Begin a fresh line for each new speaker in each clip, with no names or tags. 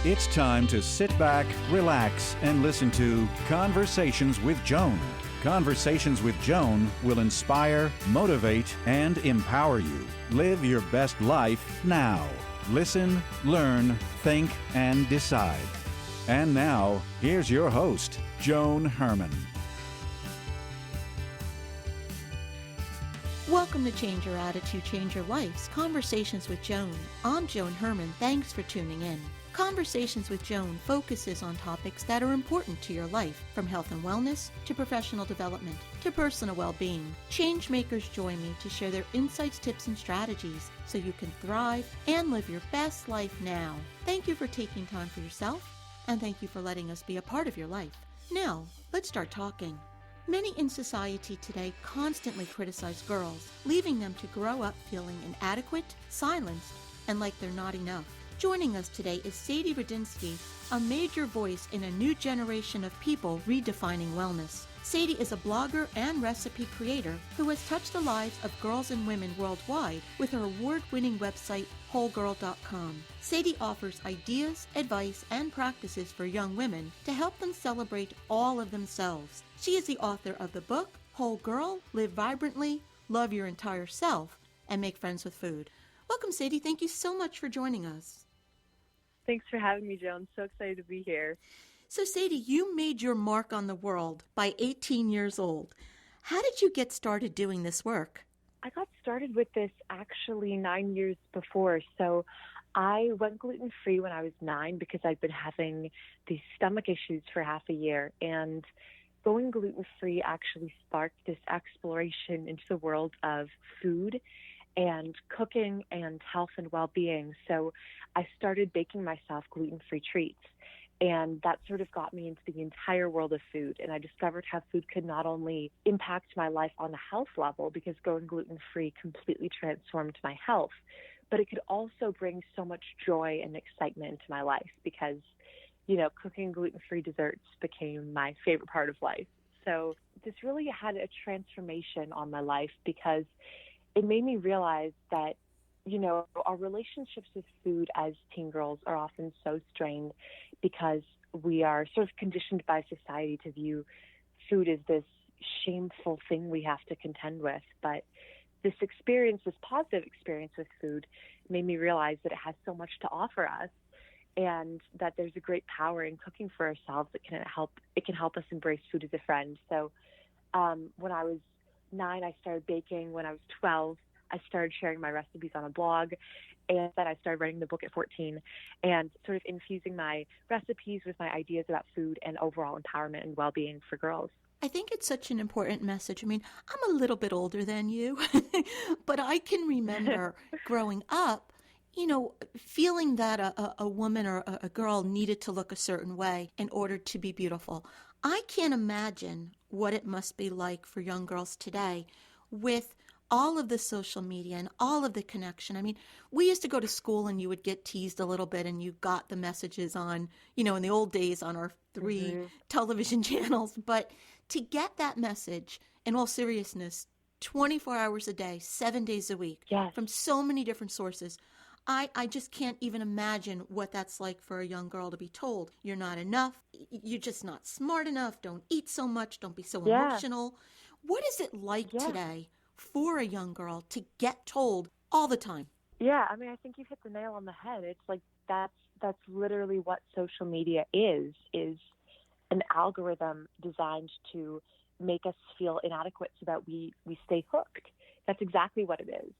It's time to sit back, relax, and listen to Conversations with Joan. Conversations with Joan will inspire, motivate, and empower you. Live your best life now. Listen, learn, think, and decide. And now, here's your host, Joan Herman.
Welcome to Change Your Attitude, Change Your Life's Conversations with Joan. I'm Joan Herman. Thanks for tuning in. Conversations with Joan focuses on topics that are important to your life, from health and wellness to professional development to personal well-being. Change makers join me to share their insights, tips, and strategies so you can thrive and live your best life now. Thank you for taking time for yourself, and thank you for letting us be a part of your life. Now, let's start talking. Many in society today constantly criticize girls, leaving them to grow up feeling inadequate, silenced, and like they're not enough. Joining us today is Sadie Radinsky, a major voice in a new generation of people redefining wellness. Sadie is a blogger and recipe creator who has touched the lives of girls and women worldwide with her award-winning website, wholegirl.com. Sadie offers ideas, advice, and practices for young women to help them celebrate all of themselves. She is the author of the book, Whole Girl, Live Vibrantly, Love Your Entire Self, and Make Friends with Food. Welcome, Sadie. Thank you so much for joining us.
Thanks for having me, Joan. So excited to be here.
So, Sadie, you made your mark on the world by 18 years old. How did you get started doing this work?
I got started with this actually 9 years before. So I went gluten-free when I was 9 because I'd been having these stomach issues for half a year. And going gluten-free actually sparked this exploration into the world of food and cooking and health and well-being. So I started baking myself gluten-free treats. And that sort of got me into the entire world of food. And I discovered how food could not only impact my life on the health level, because going gluten-free completely transformed my health, but it could also bring so much joy and excitement into my life because, you know, cooking gluten-free desserts became my favorite part of life. So this really had a transformation on my life because it made me realize that, you know, our relationships with food as teen girls are often so strained because we are sort of conditioned by society to view food as this shameful thing we have to contend with. But this experience, this positive experience with food, made me realize that it has so much to offer us and that there's a great power in cooking for ourselves that can help us embrace food as a friend. So when I was 9, I started baking. When I was 12, I started sharing my recipes on a blog, and then I started writing the book at 14 and sort of infusing my recipes with my ideas about food and overall empowerment and well-being for girls.
I think it's such an important message. I mean, I'm a little bit older than you, but I can remember growing up, you know, feeling that a woman or a girl needed to look a certain way in order to be beautiful. I can't imagine what it must be like for young girls today with all of the social media and all of the connection. I mean, we used to go to school and you would get teased a little bit and you got the messages on, you know, in the old days on our 3 television channels. But to get that message, in all seriousness, 24 hours a day, 7 days a week, from so many different sources, I just can't even imagine what that's like for a young girl to be told. You're not enough. You're just not smart enough. Don't eat so much. Don't be so emotional. What is it like today for a young girl to get told all the time?
Yeah, I mean, I think you've hit the nail on the head. It's like that's literally what social media is an algorithm designed to make us feel inadequate so that we stay hooked. That's exactly what it is.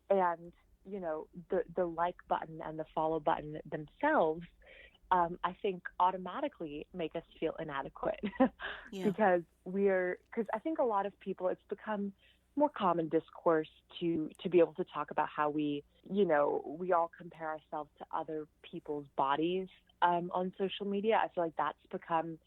And you know, the like button and the follow button themselves, I think automatically make us feel inadequate because I think a lot of people, it's become more common discourse to be able to talk about how we all compare ourselves to other people's bodies on social media. I feel like that's become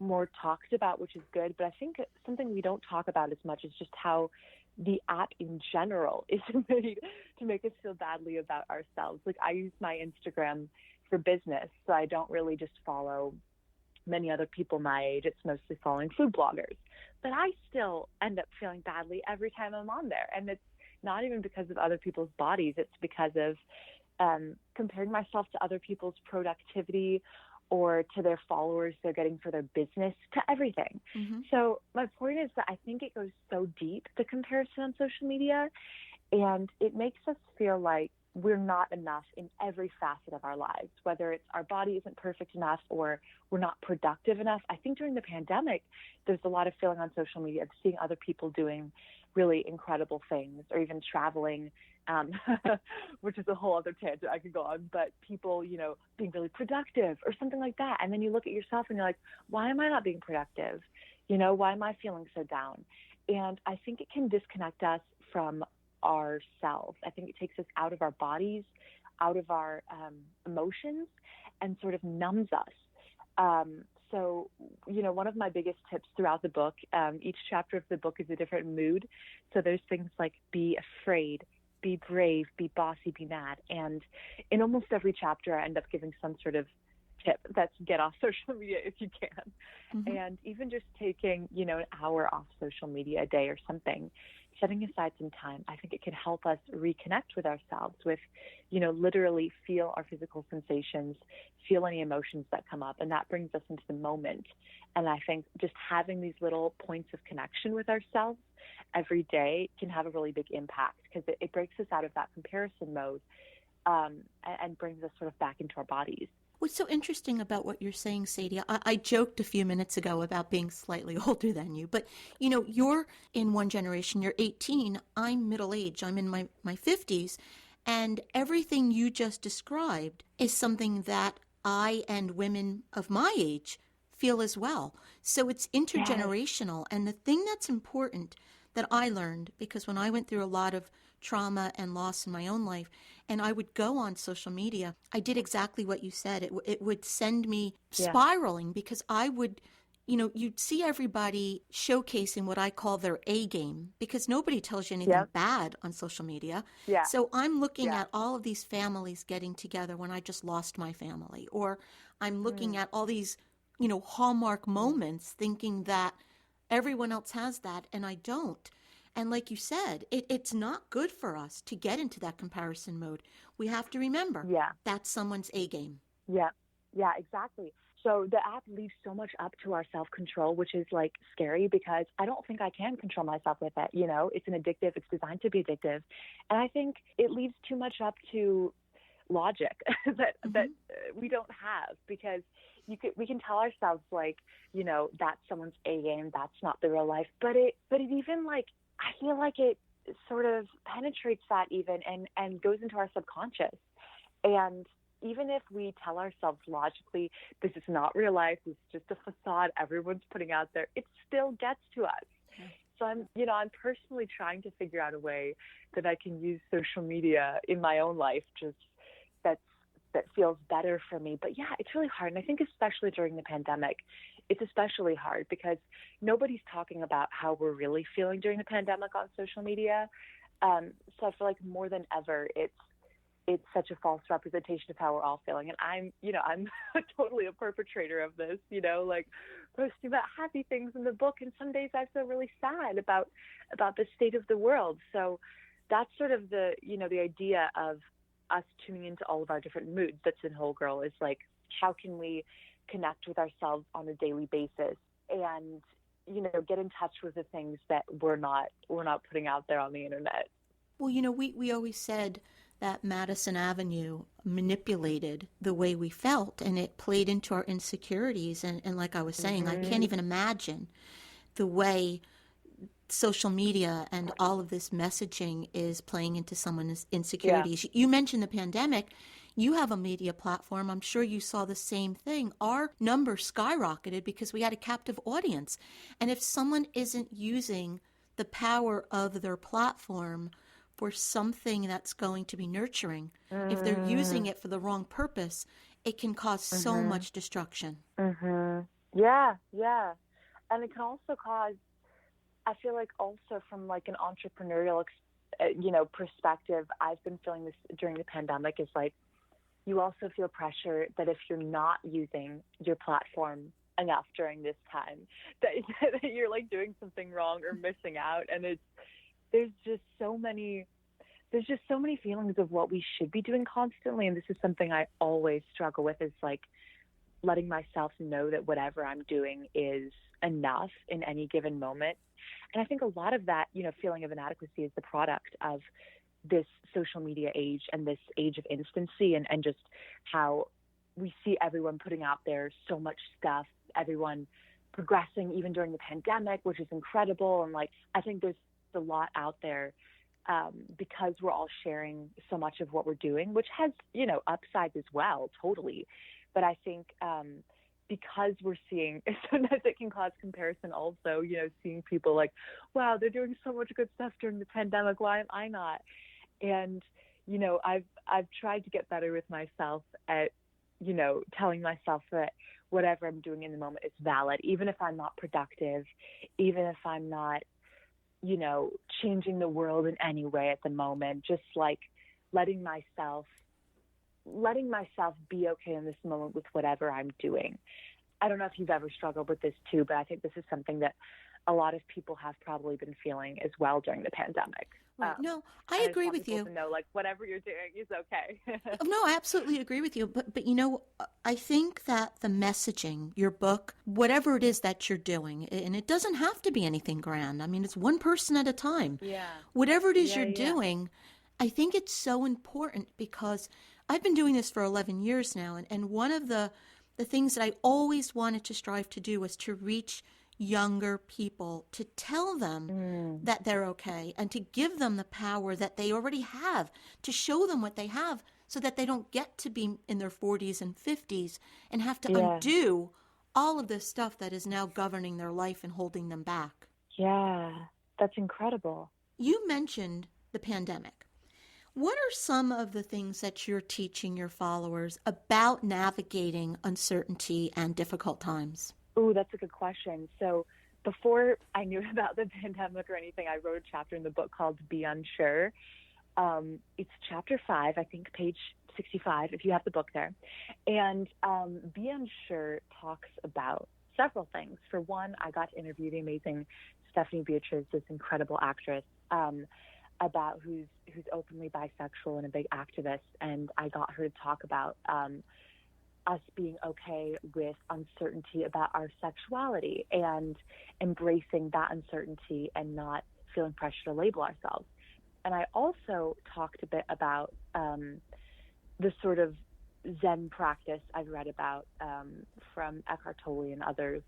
more talked about, which is good. But I think something we don't talk about as much is just how the app in general is made to make us feel badly about ourselves. Like I use my Instagram for business, so I don't really just follow many other people my age. It's mostly following food bloggers. But I still end up feeling badly every time I'm on there. And it's not even because of other people's bodies. It's because of comparing myself to other people's productivity or to their followers they're getting for their business, to everything.
Mm-hmm.
So my point is that I think it goes so deep, the comparison on social media, and it makes us feel like we're not enough in every facet of our lives, whether it's our body isn't perfect enough or we're not productive enough. I think during the pandemic, there's a lot of feeling on social media of seeing other people doing really incredible things, or even traveling, which is a whole other tangent I could go on, but people, being really productive or something like that. And then you look at yourself and you're like, why am I not being productive? Why am I feeling so down? And I think it can disconnect us from ourselves. I think it takes us out of our bodies, out of our emotions, and sort of numbs us. So, one of my biggest tips throughout the book, each chapter of the book is a different mood. So there's things like be afraid, be brave, be bossy, be mad. And in almost every chapter, I end up giving some sort of tip that's get off social media if you can.
Mm-hmm.
And even just taking, an hour off social media a day or something, setting aside some time, I think it can help us reconnect with ourselves, with, literally feel our physical sensations, feel any emotions that come up. And that brings us into the moment. And I think just having these little points of connection with ourselves every day can have a really big impact, because it breaks us out of that comparison mode and brings us sort of back into our bodies.
What's so interesting about what you're saying, Sadie, I joked a few minutes ago about being slightly older than you, but, you're in one generation, you're 18, I'm middle-aged, I'm in my 50s, and everything you just described is something that I and women of my age feel as well. So it's intergenerational, and the thing that's important that I learned, because when I went through a lot of trauma and loss in my own life, and I would go on social media, I did exactly what you said. It would send me spiraling, because I would, you'd see everybody showcasing what I call their A game, because nobody tells you anything bad on social media.
Yeah.
So I'm looking at all of these families getting together when I just lost my family, or I'm looking at all these, hallmark moments, thinking that everyone else has that and I don't. And like you said, it's not good for us to get into that comparison mode. We have to remember that's someone's A game.
Yeah, exactly. So the app leaves so much up to our self-control, which is like scary, because I don't think I can control myself with it. It's an addictive, it's designed to be addictive. And I think it leaves too much up to logic that we don't have, because we can tell ourselves like, that's someone's A game, that's not the real life. But it even like, I feel like it sort of penetrates that even and goes into our subconscious. And even if we tell ourselves logically, this is not real life, this is just a facade everyone's putting out there, it still gets to us. So I'm personally trying to figure out a way that I can use social media in my own life, just that feels better for me. But yeah, it's really hard. And I think especially during the pandemic, it's especially hard because nobody's talking about how we're really feeling during the pandemic on social media. So I feel like more than ever, it's such a false representation of how we're all feeling. And I'm totally a perpetrator of this, like posting about happy things in the book. And some days I feel really sad about the state of the world. So that's sort of the idea of us tuning into all of our different moods that's in Whole Girl, is like, how can we connect with ourselves on a daily basis and, get in touch with the things that we're not putting out there on the internet.
Well, we always said that Madison Avenue manipulated the way we felt, and it played into our insecurities. And like I was saying, I can't even imagine the way social media and all of this messaging is playing into someone's insecurities. You mentioned the pandemic. You have a media platform. I'm sure you saw the same thing. Our numbers skyrocketed because we had a captive audience. And if someone isn't using the power of their platform for something that's going to be nurturing, if they're using it for the wrong purpose, it can cause so much destruction.
Yeah. And it can also cause, I feel like also from like an entrepreneurial, perspective, I've been feeling this during the pandemic, is like, you also feel pressure that if you're not using your platform enough during this time, that you're like doing something wrong or missing out. And there's just so many there's just so many feelings of what we should be doing constantly. And this is something I always struggle with, is like letting myself know that whatever I'm doing is enough in any given moment. And I think a lot of that, feeling of inadequacy is the product of this social media age and this age of instancy, and just how we see everyone putting out there so much stuff, everyone progressing even during the pandemic, which is incredible. And like, I think there's a lot out there because we're all sharing so much of what we're doing, which has, upsides as well, totally. But I think because we're seeing, sometimes it can cause comparison also, seeing people like, wow, they're doing so much good stuff during the pandemic. Why am I not? And, I've tried to get better with myself at, telling myself that whatever I'm doing in the moment is valid, even if I'm not productive, even if I'm not, changing the world in any way at the moment, just like letting myself be okay in this moment with whatever I'm doing. I don't know if you've ever struggled with this too, but I think this is something that a lot of people have probably been feeling as well during the pandemic.
Right. No, I agree with you.
To know, like, whatever you're doing is okay.
No, I absolutely agree with you. But I think that the messaging, your book, whatever it is that you're doing, and it doesn't have to be anything grand. I mean, it's one person at a time.
Yeah.
Whatever it is you're doing, I think it's so important, because I've been doing this for 11 years now. And one of the things that I always wanted to strive to do was to reach younger people, to tell them that they're okay, and to give them the power that they already have, to show them what they have, so that they don't get to be in their 40s and 50s and have to undo all of this stuff that is now governing their life and holding them back.
Yeah, that's incredible.
You mentioned the pandemic. What are some of the things that you're teaching your followers about navigating uncertainty and difficult times?
Oh, that's a good question. So before I knew about the pandemic or anything, I wrote a chapter in the book called Be Unsure. It's chapter 5, I think page 65, if you have the book there. And Be Unsure talks about several things. For one, I got to interview the amazing Stephanie Beatriz, this incredible actress, about who's openly bisexual and a big activist. And I got her to talk about us being okay with uncertainty about our sexuality and embracing that uncertainty and not feeling pressure to label ourselves. And I also talked a bit about the sort of Zen practice I've read about from Eckhart Tolle and others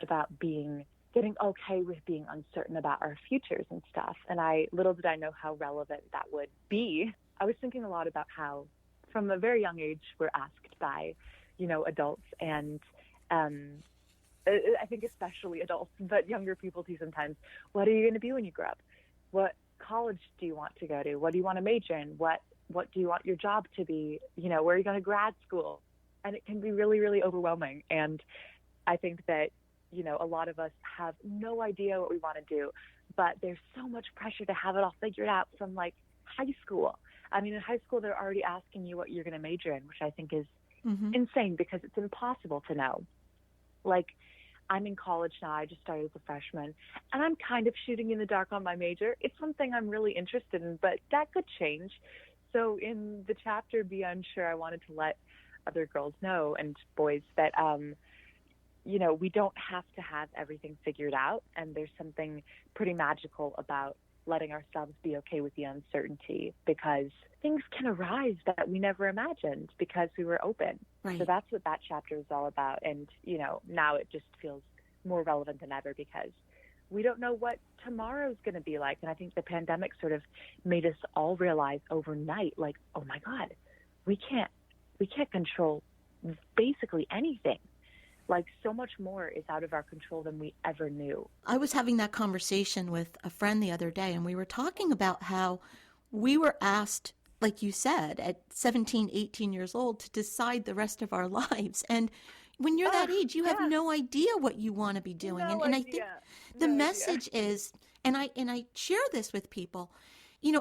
about getting okay with being uncertain about our futures and stuff. And little did I know how relevant that would be. I was thinking a lot about how from a very young age we're asked by adults and I think especially adults, but younger people too sometimes, what are you going to be when you grow up? What college do you want to go to? What do you want to major in? What do you want your job to be? Where are you going to grad school? And it can be really, really overwhelming. And I think that, a lot of us have no idea what we want to do, but there's so much pressure to have it all figured out from like high school. I mean, in high school, they're already asking you what you're going to major in, which I think is insane because it's impossible to know. Like, I'm in college now. I just started as a freshman, and I'm kind of shooting in the dark on my major. It's something I'm really interested in, but that could change. So in the chapter Be Unsure, I wanted to let other girls know and boys that, we don't have to have everything figured out, and there's something pretty magical about letting ourselves be okay with the uncertainty, because things can arise that we never imagined because we were open.
Right.
So that's what that chapter is all about. And, now it just feels more relevant than ever because we don't know what tomorrow's going to be like. And I think the pandemic sort of made us all realize overnight, like, oh my God, we can't control basically anything. Like, so much more is out of our control than we ever knew.
I was having that conversation with a friend the other day, and we were talking about how we were asked, like you said, at 17, 18 years old to decide the rest of our lives. And when you're that age, you have no idea what you want to be doing. And I think the message is, and I share this with people,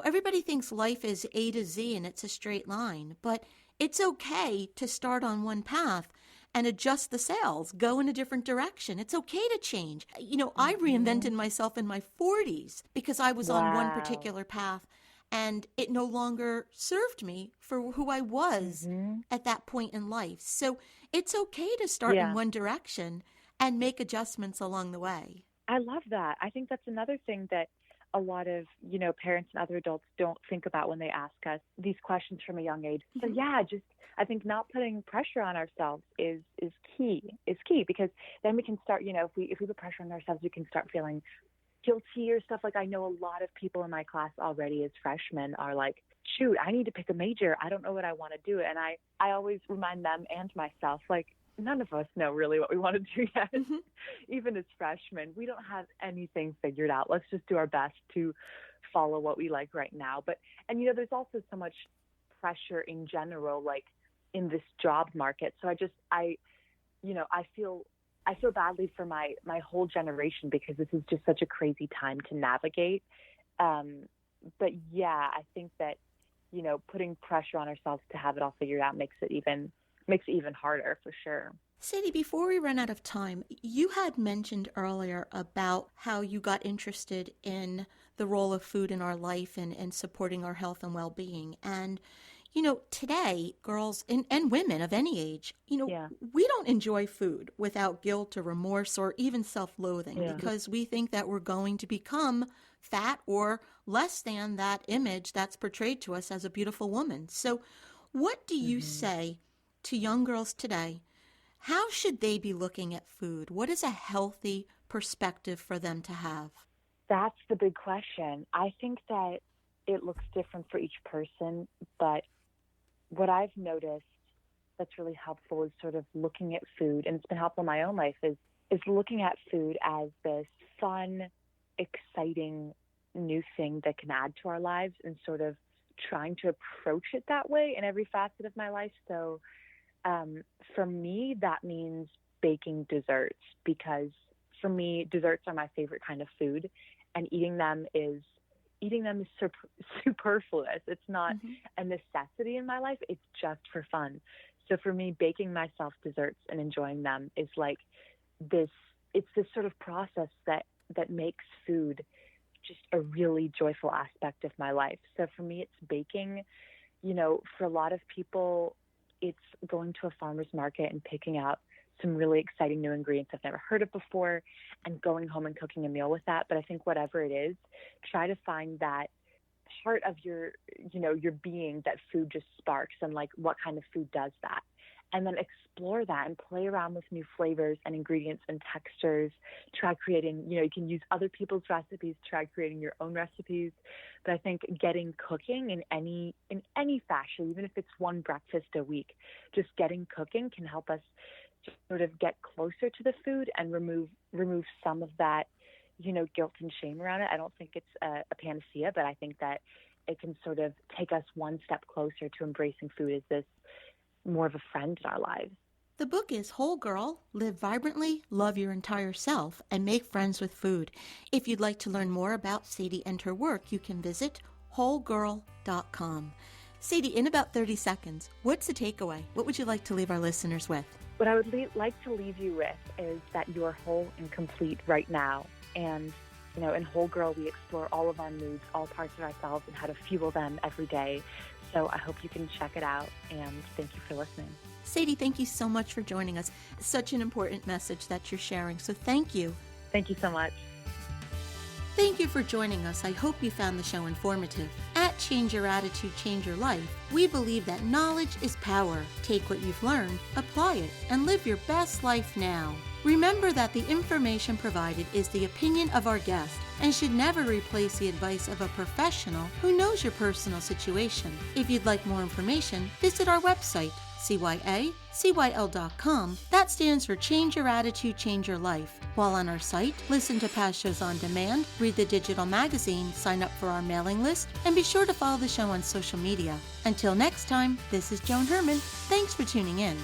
everybody thinks life is A to Z and it's a straight line, but it's okay to start on one path and adjust the sails, go in a different direction. It's okay to change. I reinvented myself in my 40s because I was on one particular path. and it no longer served me for who I was at that point in life. So it's okay to start in one direction and make adjustments along the way.
I love that. I think that's another thing that a lot of, parents and other adults don't think about when they ask us these questions from a young age. So I think not putting pressure on ourselves is key, because then we can start, if we put pressure on ourselves, we can start feeling guilty or stuff. Like, I know a lot of people in my class already as freshmen are like, shoot, I need to pick a major. I don't know what I want to do. And I always remind them and myself, like, none of us know really what we want to do yet. Even as freshmen, we don't have anything figured out. Let's just do our best to follow what we like right now. And there's also so much pressure in general, like in this job market. So I feel badly for my whole generation, because this is just such a crazy time to navigate. But yeah, I think that, putting pressure on ourselves to have it all figured out makes it even harder, for sure.
Sadie, before we run out of time, you had mentioned earlier about how you got interested in the role of food in our life and supporting our health and well-being. And, today, girls and women of any age, we don't enjoy food without guilt or remorse or even self-loathing because we think that we're going to become fat or less than that image that's portrayed to us as a beautiful woman. So what do you say to young girls today? How should they be looking at food? What is a healthy perspective for them to have?
That's the big question. I think that it looks different for each person, but what I've noticed that's really helpful is sort of looking at food, and it's been helpful in my own life, is looking at food as this fun, exciting new thing that can add to our lives, and sort of trying to approach it that way in every facet of my life. So for me, that means baking desserts, because for me, desserts are my favorite kind of food, and eating them is superfluous. It's not a necessity in my life. It's just for fun. So for me, baking myself desserts and enjoying them is like this. It's this sort of process that makes food just a really joyful aspect of my life. So for me, it's baking. For a lot of people, it's going to a farmer's market and picking out some really exciting new ingredients I've never heard of before and going home and cooking a meal with that. But I think whatever it is, try to find that part of your being that food just sparks, and like, what kind of food does that? And then explore that and play around with new flavors and ingredients and textures. Try creating, you can use other people's recipes, try creating your own recipes. But I think getting cooking in any fashion, even if it's one breakfast a week, just getting cooking can help us sort of get closer to the food and remove some of that, guilt and shame around it. I don't think it's a panacea, but I think that it can sort of take us one step closer to embracing food as this more of a friend in our lives.
The book is Whole Girl, Live Vibrantly, Love Your Entire Self, and Make Friends with Food. If you'd like to learn more about Sadie and her work, you can visit wholegirl.com. Sadie, in about 30 seconds, what's the takeaway? What would you like to leave our listeners with?
What I would like to leave you with is that you're whole and complete right now. And, in Whole Girl, we explore all of our moods, all parts of ourselves, and how to fuel them every day. So I hope you can check it out, and thank you for listening.
Sadie, thank you so much for joining us. Such an important message that you're sharing, so thank you.
Thank you so much.
Thank you for joining us. I hope you found the show informative. At Change Your Attitude, Change Your Life, we believe that knowledge is power. Take what you've learned, apply it, and live your best life now. Remember that the information provided is the opinion of our guest and should never replace the advice of a professional who knows your personal situation. If you'd like more information, visit our website, cyacyl.com. That stands for Change Your Attitude, Change Your Life. While on our site, listen to past shows on demand, read the digital magazine, sign up for our mailing list, and be sure to follow the show on social media. Until next time, this is Joan Herman. Thanks for tuning in.